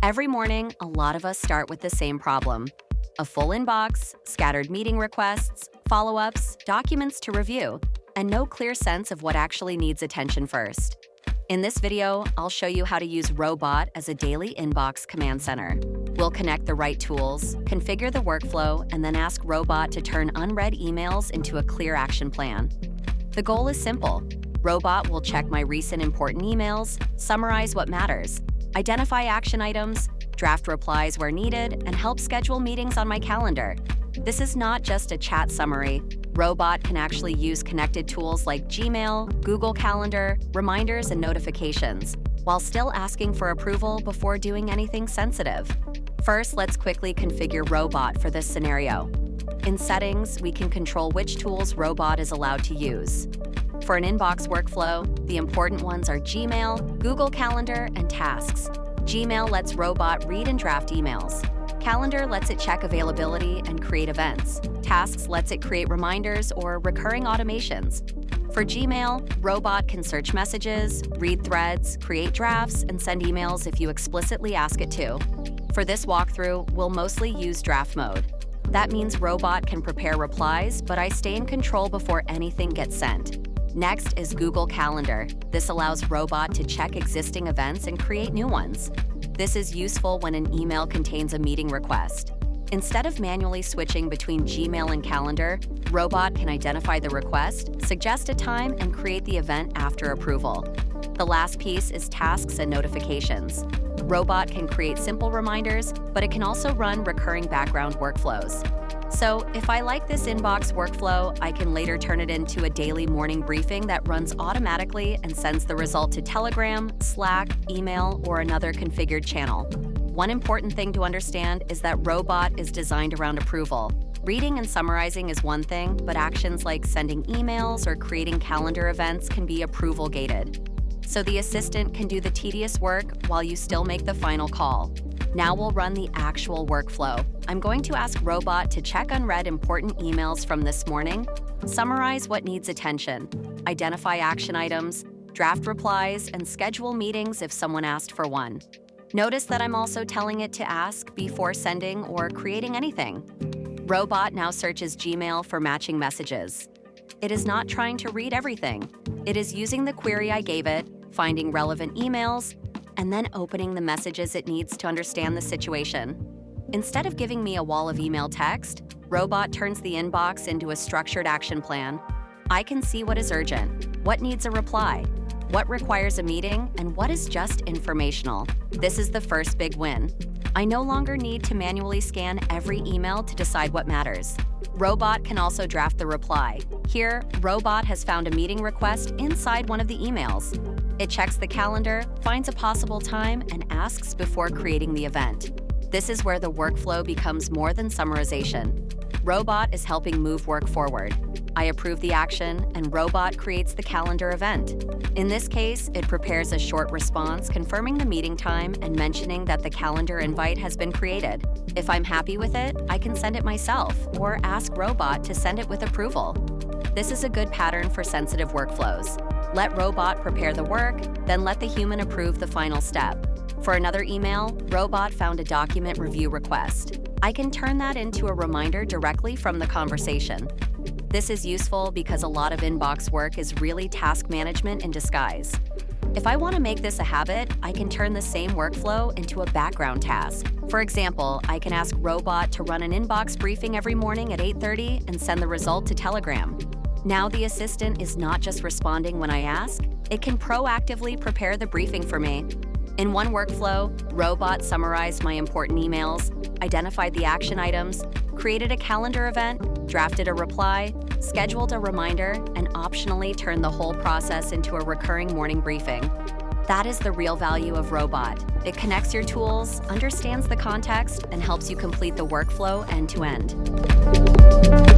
Every morning, a lot of us start with the same problem: a full inbox, scattered meeting requests, follow-ups, documents to review, and no clear sense of what actually needs attention first. In this video, I'll show you how to use Robot as a daily inbox command center. We'll connect the right tools, configure the workflow, and then ask Robot to turn unread emails into a clear action plan. The goal is simple. Robot will check my recent important emails, summarize what matters, identify action items, draft replies where needed, and help schedule meetings on my calendar. This is not just a chat summary. Robot can actually use connected tools like Gmail, Google Calendar, reminders, and notifications, while still asking for approval before doing anything sensitive. First, let's quickly configure Robot for this scenario. In Settings, we can control which tools Robot is allowed to use. For an inbox workflow, the important ones are Gmail, Google Calendar, and Tasks. Gmail lets Robot read and draft emails. Calendar lets it check availability and create events. Tasks lets it create reminders or recurring automations. For Gmail, Robot can search messages, read threads, create drafts, and send emails if you explicitly ask it to. For this walkthrough, we'll mostly use draft mode. That means Robot can prepare replies, but I stay in control before anything gets sent. Next is Google Calendar. This allows Robot to check existing events and create new ones. This is useful when an email contains a meeting request. Instead of manually switching between Gmail and Calendar, Robot can identify the request, suggest a time, and create the event after approval. The last piece is Tasks and Notifications. Robot can create simple reminders, but it can also run recurring background workflows. So if I like this inbox workflow, I can later turn it into a daily morning briefing that runs automatically and sends the result to Telegram, Slack, email, or another configured channel. One important thing to understand is that Robot is designed around approval. Reading and summarizing is one thing, but actions like sending emails or creating calendar events can be approval gated. So the assistant can do the tedious work while you still make the final call. Now we'll run the actual workflow. I'm going to ask Robot to check unread important emails from this morning, summarize what needs attention, identify action items, draft replies, and schedule meetings if someone asked for one. Notice that I'm also telling it to ask before sending or creating anything. Robot now searches Gmail for matching messages. It is not trying to read everything. It is using the query I gave it, finding relevant emails, and then opening the messages it needs to understand the situation. Instead of giving me a wall of email text, Robot turns the inbox into a structured action plan. I can see what is urgent, what needs a reply, what requires a meeting, and what is just informational. This is the first big win. I no longer need to manually scan every email to decide what matters. Robot can also draft the reply. Here, Robot has found a meeting request inside one of the emails. It checks the calendar, finds a possible time, and asks before creating the event. This is where the workflow becomes more than summarization. Robot is helping move work forward. I approve the action, and Robot creates the calendar event. In this case, it prepares a short response confirming the meeting time and mentioning that the calendar invite has been created. If I'm happy with it, I can send it myself or ask Robot to send it with approval. This is a good pattern for sensitive workflows. Let Robot prepare the work, then let the human approve the final step. For another email, Robot found a document review request. I can turn that into a reminder directly from the conversation. This is useful because a lot of inbox work is really task management in disguise. If I want to make this a habit, I can turn the same workflow into a background task. For example, I can ask Robot to run an inbox briefing every morning at 8:30 and send the result to Telegram. Now the assistant is not just responding when I ask, it can proactively prepare the briefing for me. In one workflow, Robot summarized my important emails, identified the action items, created a calendar event, drafted a reply, scheduled a reminder, and optionally turned the whole process into a recurring morning briefing. That is the real value of Robot. It connects your tools, understands the context, and helps you complete the workflow end to end.